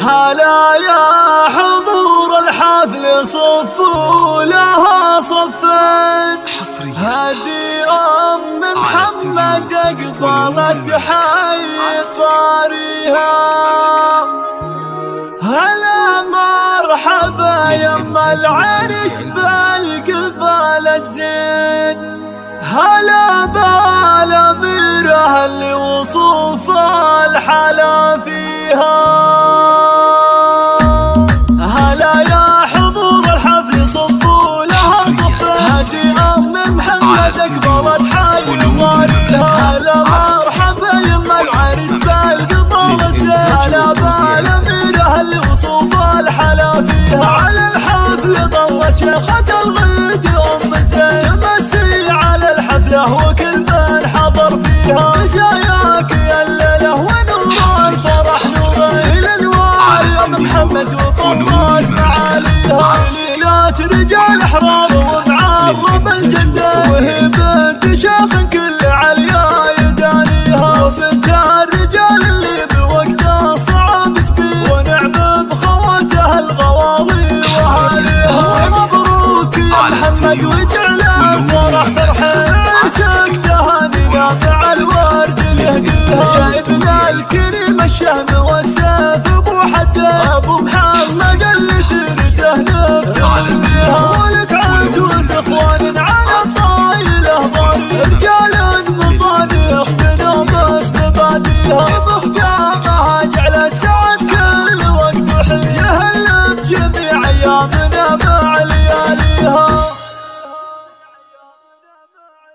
هلا يا حضور الحفل صفوا لها صفين، هدي أم محمد أقبلت حي صاريها. هلا مرحبا يما العرس بالقبال الزين، هلا بالأميرة اللي وصوف الحلا فيها. هلا يا حضور الحفل صفوا لها صفين، هدي أم محمد أقبلت حي صاريها. هلا مرحبا يما العرس بالقبال الزين، هلا بالأميرة اللي وصوف الحلا فيها. على الحفل ضلت شيخة الغيد أم زين، تمسي على الحفلة وكل من حضر فيها. مزاياك يا الليلة ونور الفرح نورين، الأنوار يا محمد وطمات معاليها. ليلات رجال أحرار